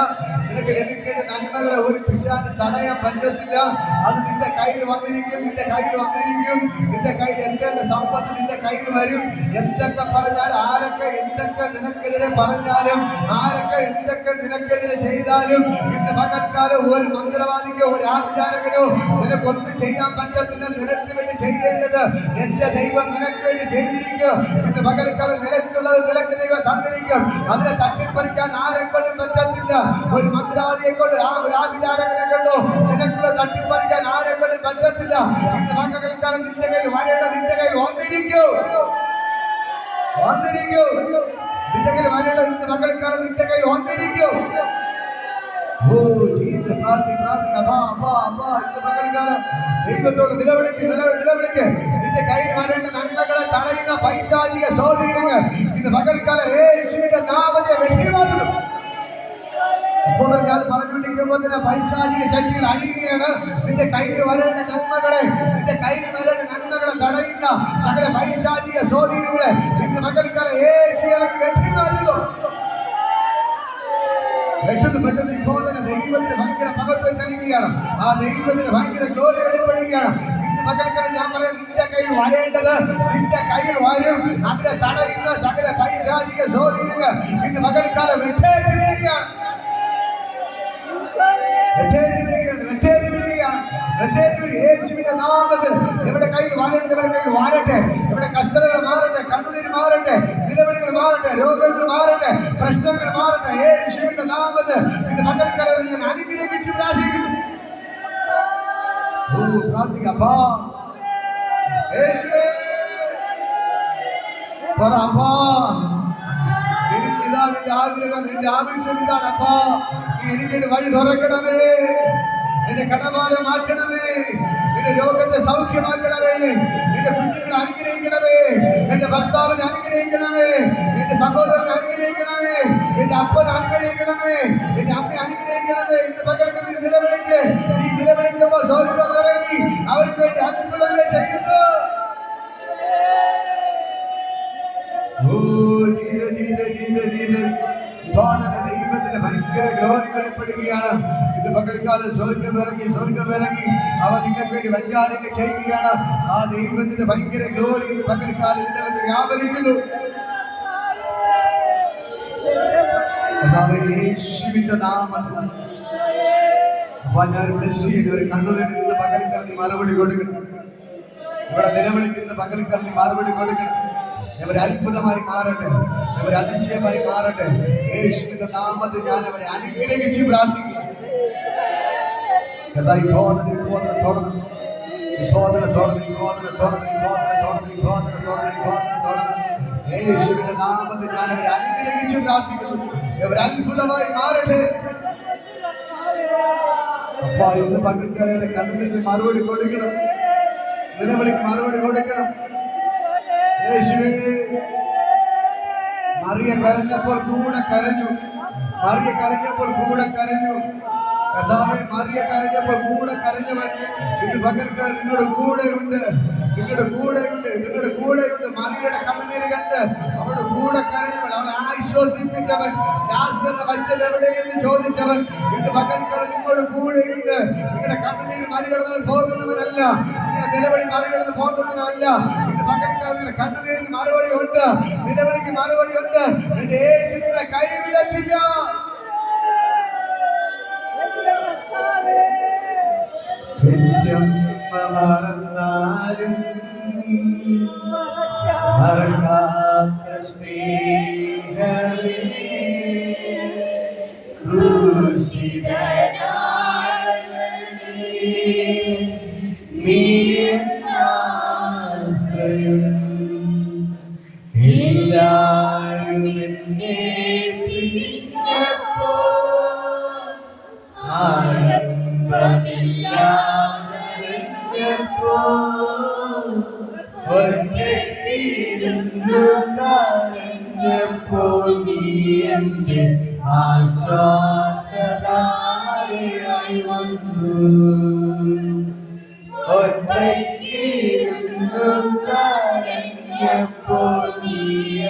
നിനക്ക് ലഭിക്കേണ്ട നന്മകളെ ഒരു പിശാചിന് തടയാൻ പറ്റത്തില്ല. അത് നിന്റെ കയ്യിൽ വന്നിരിക്കും. നിന്റെ കയ്യിൽ എത്തേണ്ട സമ്പത്ത് നിന്റെ കയ്യിൽ വരും. എന്തൊക്കെ പറഞ്ഞാലും, ആരൊക്കെ എന്തൊക്കെ നിനക്കെതിരെ പറഞ്ഞാലും, ആരൊക്കെ എന്തൊക്കെ നിനക്കെതിരെ ചെയ്താലും, ഇന്ന് പകൽക്കാലം ഒരു മന്ത്രവാദിക്കോ ഒരു ആഭിചാരകനോ നിനക്കൊന്നും ചെയ്യാൻ പറ്റത്തില്ല. നിനക്ക് വേണ്ടി ചെയ്യേണ്ടത് എന്റെ ദൈവം നിനക്ക് വേണ്ടി ചെയ്തിരിക്കും. ഇന്ന് പകൽക്കാലം നിനക്കുള്ളത് നിനക്ക് ദൈവം തന്നിരിക്കും. അതിനെ തട്ടിപ്പറിക്കാൻ ആരെക്കൊണ്ടും പറ്റത്തില്ല. ഒരു മന്ത്രവാദിയെ കൊണ്ട്, ഒരു ആഭിചാരകനെ കൊണ്ടോ നിനക്കുള്ളത് തട്ടിപ്പറിക്കാൻ ആരെക്കൊണ്ടും പറ്റത്തില്ല. ഇന്ന് പകൽക്കാലം നിന്റെ കയ്യിൽ വരേണ്ടത് നിന്റെ കയ്യിൽ വന്നിരിക്കും. നിന്റെ കയ്യിൽ വരേണ്ടത് ഇന്ന് പകൽക്കാലം നിന്റെ കയ്യിൽ വന്നിരിക്കും. Oh Jesus, പ്രാർത്ഥിക്ക. ഇന്ന് പകൽക്കാലം ദൈവത്തോട് നിലവിളിക്ക്. നിന്റെ കയ്യിൽ വരേണ്ട നന്മകളെ തടയുന്ന പൈശാചിക സ്വാധീനങ്ങൾ ഇന്ന് പകൽക്കാലം യേശുവിന്റെ നാമത്തെ വെട്ടിമാറ്റണം. പ്രാർത്ഥിക്കുമ്പോൾ തന്നെ പൈശാചിക ശക്തികൾ അഴിയുകയാണ്. നിന്റെ കയ്യിൽ വരേണ്ട നന്മകളെ തടയുന്ന സകല പൈശാചിക സ്വാധീനങ്ങളെ ഇന്ന് മക്കൾക്കാലം യേശു ഇറങ്ങി വെട്ടിമാറ്റുന്നു. പെട്ടെന്ന് ഇപ്പോൾ തന്നെ ദൈവത്തിന് ഭയങ്കര മഹത്വം ചലിക്കുകയാണ്. ആ ദൈവത്തിന് ഭയങ്കര ഗ്ലോറി വെളിപ്പെടുകയാണ്. ഇന്ന് മക്കൾക്കാലം ഞാൻ പറയാം, നിന്റെ കയ്യിൽ വരേണ്ടത് നിന്റെ കയ്യിൽ വരും. അതിനെ തടയുന്ന സകല പൈശാചിക സ്വാധീനങ്ങൾ ഇന്ന് മക്കൾക്കാലം വെട്ടേറ്റ് വീഴുകയാണ്. യേശുവിന്റെ നാമത്തിൽ എവിടെ കയ്യിൽ വരേണ്ടത് അവരുടെ കയ്യിൽ വരട്ടെ. ഇവിടെ കഷ്ടതകൾ മാറട്ടെ, കണ്ണുനീര് മാറട്ടെ, നിലവിളികൾ മാറട്ടെ, രോഗങ്ങൾ മാറട്ടെ, പ്രശ്നങ്ങൾ മാറട്ടെ. യേശുവിന്റെ നാമത്തിൽ ഇത് മക്കൾക്കലവരെ ഞാൻ അനുഗ്രഹിച്ച് പ്രാർത്ഥിക്കുന്നു. പ്രാർത്ഥിക്കപ്പാ യേശുവേ, പറപ്പാ, ഇതാണ് എന്റെ ആഗ്രഹം, എന്റെ ആവശ്യം ഇതാണ്. അപ്പാ, നീ എനിക്കൊരു വഴി തുറക്കണമേ, എന്റെ കടഭാരം മാറ്റണമേ, എന്റെ രോഗത്തെ സൗഖ്യമാക്കണമേ, എന്റെ കുഞ്ഞുങ്ങളെ അനുഗ്രഹിക്കണമേ, എന്റെ ഭർത്താവിനെ അനുഗ്രഹിക്കണമേ, എന്റെ സഹോദരനെ അനുഗ്രഹിക്കണമേ, എന്റെ അപ്പനെ അനുഗ്രഹിക്കണമേ, എന്റെ അമ്മയെ അനുഗ്രഹിക്കണമേ. ഇന്ന് പകൽക്ക് നീ നിലവിളിക്ക്. നീ നിലവിളിക്കുമ്പോൾ സ്വർഗ്ഗം ഇറങ്ങി അവർക്ക് വേണ്ടി അത്ഭുതങ്ങൾ ചെയ്യുന്നു. ദൈവത്തിന്റെ ഭയങ്കര ഗ്ലോറി വെളിപ്പെടുകയാണ്. ഇത് പകൽക്കാലം സ്വർഗ്ഗം ഇറങ്ങി അവ നിങ്ങൾക്ക് വേണ്ടി വൻകാര്യങ്ങൾ ചെയ്യുകയാണ്. ആ ദൈവത്തിന്റെ ഭയങ്കര ഗ്ലോറി ഇന്ന് പകൽക്കാലം ഇതിനകത്ത് വ്യാപരിക്കുന്നു. യേശുവിന്റെ നാമത്തിൽ ഞാൻ ഒരു കണ്ണുനീര് ഇന്ന് പകൽക്കാലം നീ മറുപടി കൊടുക്കണം. ഇവിടെ നിലവിളിക്കുന്ന പകൽക്കാലം നീ മറുപടി കൊടുക്കണം. ഇവർ അത്ഭുതമായി മാറട്ടെ, ഇവർ അതിശയമായി മാറട്ടെ. യേശുവിന്റെ നാമത്തിൽ ഞാൻ അവരെ അനുഗ്രഹിച്ച് പ്രാർത്ഥിക്കുക. യേശുവിന്റെ നാമത്തിൽ ഞാൻ അവരെ അനുഗ്രഹിച്ച് പ്രാർത്ഥിക്കുന്നു. ഇവർ അത്ഭുതമായി മാറട്ടെ. അപ്പാ, ഇന്ന് പകൽക്കാലയുടെ കണ്ണുനീരിന് മറുപടി കൊടുക്കണം, നിലവിളിക്ക് മറുപടി കൊടുക്കണം. യേശുവേ, മറിയ കരഞ്ഞപ്പോൾ കൂടെ കരഞ്ഞു. കർത്താവേ, മറിയ കരഞ്ഞപ്പോൾ കൂടെ കരഞ്ഞവൻ ഇന്ന് പകൽക്കാലം നിങ്ങളുടെ കൂടെയുണ്ട്. മറിയയുടെ കണ്ണുനീര് കണ്ട് അവളുടെ കൂടെ കരഞ്ഞവൻ, അവളെ ആശ്വസിപ്പിച്ചവൻ, വച്ചത് എവിടെയെന്ന് ചോദിച്ചവൻ ഇന്ന് പകൽക്കാലം നിങ്ങളുടെ കൂടെയുണ്ട്. നിങ്ങളുടെ കണ്ണുനീര് മറികടന്നവൻ പോകുന്നവനല്ല, നിങ്ങളുടെ നിലവിളി മറികടന്ന് പോകുന്നവനല്ല. ഇന്ന് പകൽക്കാലം നിങ്ങളുടെ കണ്ണുനീരിന് മറുപടി ഉണ്ട്, നിലവിളിക്ക് മറുപടി ഉണ്ട്. എന്റെ യേശു നിങ്ങളെ കൈവിടത്തില്ല. മറന്നാലും മറക്കാത്ത സ്നേഹമേ, ക്രൂശിതനായവനേ, നീ എന്നാശ്രയം. എല്ലാവരും എന്നെ പിരിഞ്ഞപ്പോൾ ഒറ്റയ്ക്കിരുന്നു കരഞ്ഞപ്പോൾ നീ എന്റെ ആശ്വാസധാരയായി വന്നു. ഒറ്റയ്ക്കിരുന്നു കരഞ്ഞപ്പോൾ നീ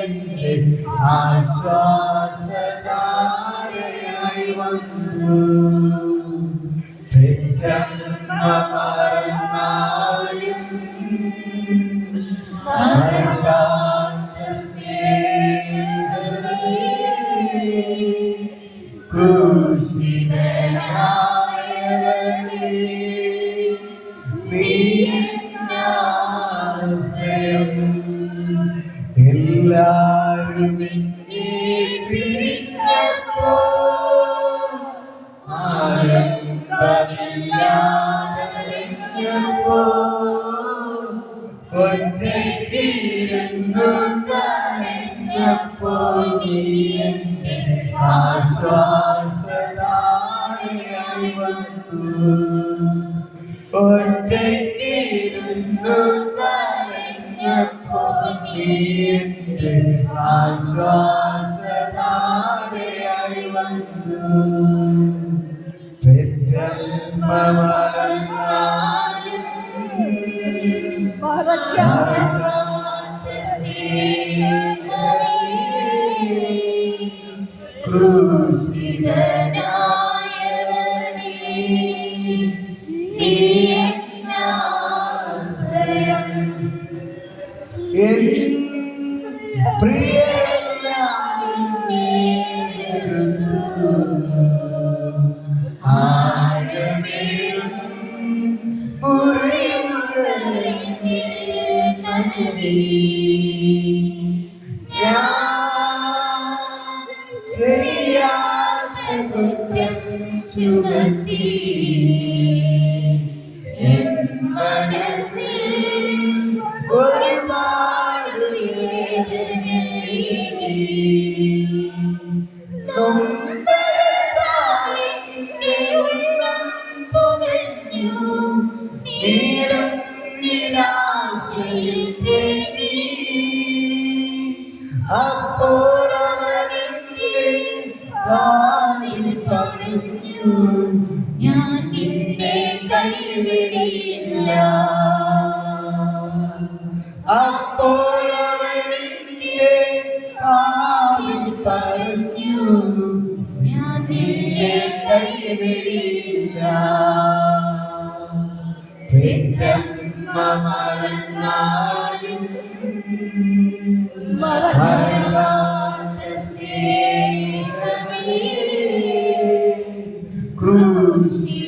എന്റെ ആശ്വാസധാരയായി വന്നു. മറന്നാലും മറക്കാത്ത സ്നേഹമേ, ക്രൂശിതനായവനേ, നീ എന്നാശ്രയം. എല്ലാവരും എന്നെ പിരിഞ്ഞപ്പോൾ ഒറ്റയ്ക്കിരുന്നു കരഞ്ഞപ്പോൾ നീ എന്റെ ആശ്വാസധാരയായി വന്നു. ഒറ്റയ്ക്കിരുന്നു കരഞ്ഞപ്പോൾ നീ എന്റെ ആശ്വാസധാരയായി വന്നു. ചുമത്തി മനസ്സിൽ ഒരുപാട് നൊമ്പരത്താലെന്റെ ഉള്ളം പുകഞ്ഞു നീറും നിരാശയിൽ തേങ്ങി അപ്പോൾ അവനെന്റെ കാതിൽ പറഞ്ഞു ഞാൻ നിന്നെ കൈവിടില്ല. അപ്പോൾ അവനെന്റെ കാതിൽ പറഞ്ഞു ഞാൻ നിന്നെ കൈവിടില്ല. പെറ്റമ്മ മറന്നാലും മറക്കാത്ത സ്നേഹമേ ക്രൂശിതനായവനേ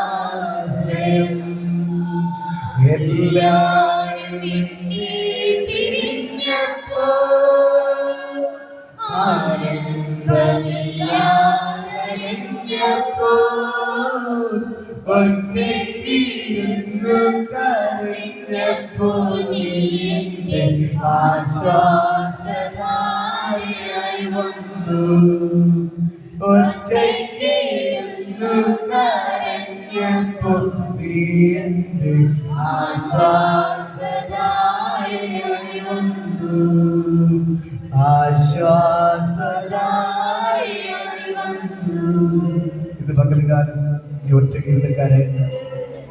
നിന്നാശ്രയം. എല്ലാവരും എന്നെ പിരിഞ്ഞപ്പോൾ ആനന്ദമില്ലാതപ്പോൾ ഒറ്റയ്ക്കിരുന്നു കരഞ്ഞപ്പോൾ നീ എന്റെ ആശ്വാസധാരയായി വന്നു. ഒറ്റയ്ക്കിരുന്നു കരഞ്ഞപ്പോൾ നീ എന്റെ ആശ്വാസധാരയായി വന്നു. ആശ്വാസധാരയായി വന്നു. ഇത് പകൽക്കാലം നീ ഒറ്റയ്ക്ക് ഇരുന്ന് കരയുന്ന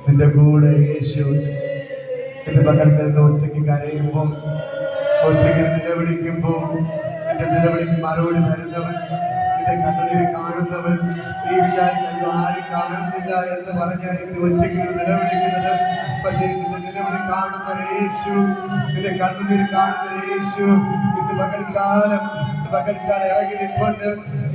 നിന്റെ കൂടെ യേശു. ഇത് പകൽക്കാലത്ത് ഒറ്റയ്ക്ക് കരയുമ്പോൾ, ഒറ്റയ്ക്ക് നിലവിളിക്കുമ്പോൾ നിന്റെ നിലവിളിക്ക് മറുപടി തരുന്നവൻ, നിന്റെ കണ്ണുനീര് കാണുന്നവൻ. നീ വിചാരിക്കുന്നു ആരും കാണുന്നില്ല എന്ന് പറഞ്ഞായിരിക്കും ഒറ്റയ്ക്ക് നിലവിളിക്കുന്നത്. പക്ഷേ നിന്റെ നിലവിളി കാണുന്ന യേശു, നിന്റെ കണ്ണുനീര് കാണുന്ന യേശു ഇത് പകൽക്കാലം ഇറങ്ങി നിൽപ്പുണ്ട്.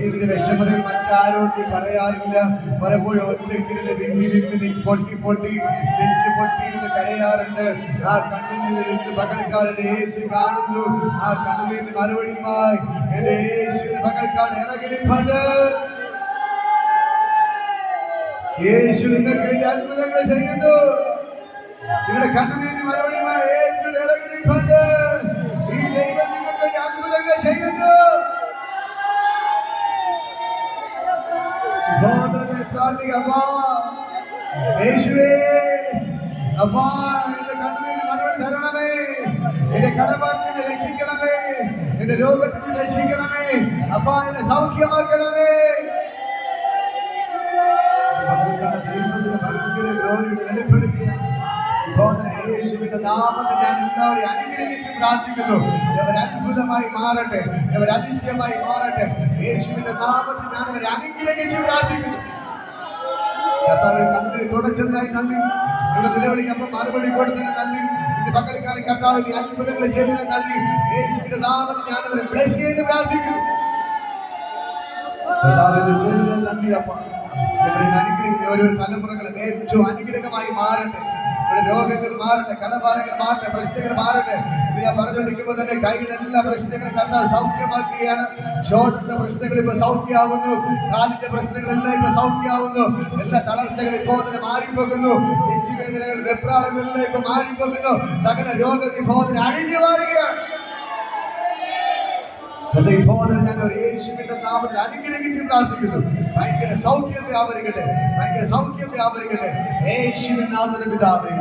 ഇതിന്റെ വിഷമതകൾ മറ്റാരോട് നീ പറയാറില്ല. പലപ്പോഴും ഒറ്റയ്ക്കിരുന്ന് വിമ്മി വിമ്മി പൊട്ടി പൊട്ടി നെഞ്ച് പൊട്ടിയിരുന്ന് കരയാറുണ്ട്. ആ കണ്ണുനീരിൽ ഇന്ന് പകൽക്കാലം യേശു കാണുന്നു. ആ കണ്ണുനീരിന് മറുപടിയുമായി എന്റെ യേശു പകൽക്കാലം ഇറങ്ങി നിൽപ്പുണ്ട്. യേശു നിങ്ങൾക്ക് വേണ്ടി അത്ഭുതങ്ങൾ ചെയ്യുന്നു. നിങ്ങളുടെ കണ്ണുനീരിന് മറുപടിയുമായി യേശു ഇറങ്ങി നിൽപ്പുണ്ട്. ഈ ദൈവം നിങ്ങൾക്ക് വേണ്ടി അത്ഭുതങ്ങൾ ചെയ്യുന്നു. യേശുവേ, അപ്പാ എന്റെ കണ്ണുനീരിന് മറുപടി തരണമേ. എന്റെ കടഭാരത്തിനെ രക്ഷിക്കണമേ. എന്റെ രോഗത്തിന് രക്ഷിക്കണമേ. അപ്പാ എന്നെ സൗഖ്യമാക്കണമേ. വെളിപ്പെടുത്തിയാണ് യേശുവിന്റെ നാമത്തെ ഞാൻ എല്ലാവരെയും അനുഗ്രഹിച്ച് പ്രാർത്ഥിക്കുന്നു. അവരെ അത്ഭുതമായി മാറട്ടെ, അവരെ അതിശയമായി മാറട്ടെ. യേശുവിന്റെ നാമത്തെ ഞാൻ അവരെ അനുഗ്രഹിച്ച് പ്രാർത്ഥിക്കുന്നു. കർത്താവിനെ കണ്ണുനീർ തുടച്ചതിനായി നന്ദി. ഇവിടെ നിലവിളിക്കപ്പം മറുപടി കൊടുത്തതിന് നന്ദി. ഇന്ന് പകൽക്കാലം കർത്താവ് നീ അത്ഭുതങ്ങൾ ചെയ്തതിന് നന്ദി. യേശുവിന്റെ നാമത്തെ ഞാൻ അവരെ ബ്ലെസ് ചെയ്ത് പ്രാർത്ഥിക്കുന്നു. കർത്താവിനെ ചെയ്തതിന് നന്ദി. അപ്പ അനുഗ്രഹിക്കുന്ന ഓരോ തലമുറകളും ഏറ്റവും അനുഗ്രഹമായി മാറട്ടെ. ഇവിടെ രോഗങ്ങൾ മാറട്ടെ, കടഭാരങ്ങൾ മാറട്ടെ, പ്രശ്നങ്ങൾ മാറട്ടെ. ഞാൻ പറഞ്ഞുകൊണ്ടിരിക്കുമ്പോൾ തന്നെ കൈയുടെ എല്ലാ പ്രശ്നങ്ങളും കർത്താവ് സൗഖ്യമാക്കുകയാണ്. ഷോൾഡറിന്റെ പ്രശ്നങ്ങൾ ഇപ്പൊ സൗഖ്യമാവുന്നു. കാലിന്റെ പ്രശ്നങ്ങളെല്ലാം ഇപ്പൊ സൗഖ്യമാവുന്നു. എല്ലാ തളർച്ചകളും ഇപ്പോൾ തന്നെ മാറിപ്പോകുന്നു. നെഞ്ചുവേദനകൾ, വെപ്രാളങ്ങളെല്ലാം ഇപ്പൊ മാറിപ്പോകുന്നു. സകല രോഗവിബോധന അഴിഞ്ഞു മാറുകയാണ്. ഞാൻ ഒരു യേശുവിന്റെ നാമത്തിൽ അനുഗ്രഹിച്ച് പ്രാർത്ഥിക്കുന്നു. ഭയങ്കര സൗഖ്യം വ്യാപരിക്കട്ടെ, ഭയങ്കര സൗഖ്യം വ്യാപരിക്കട്ടെ. യേശുവിൻ നാമത്തിൽ പിതാവേ.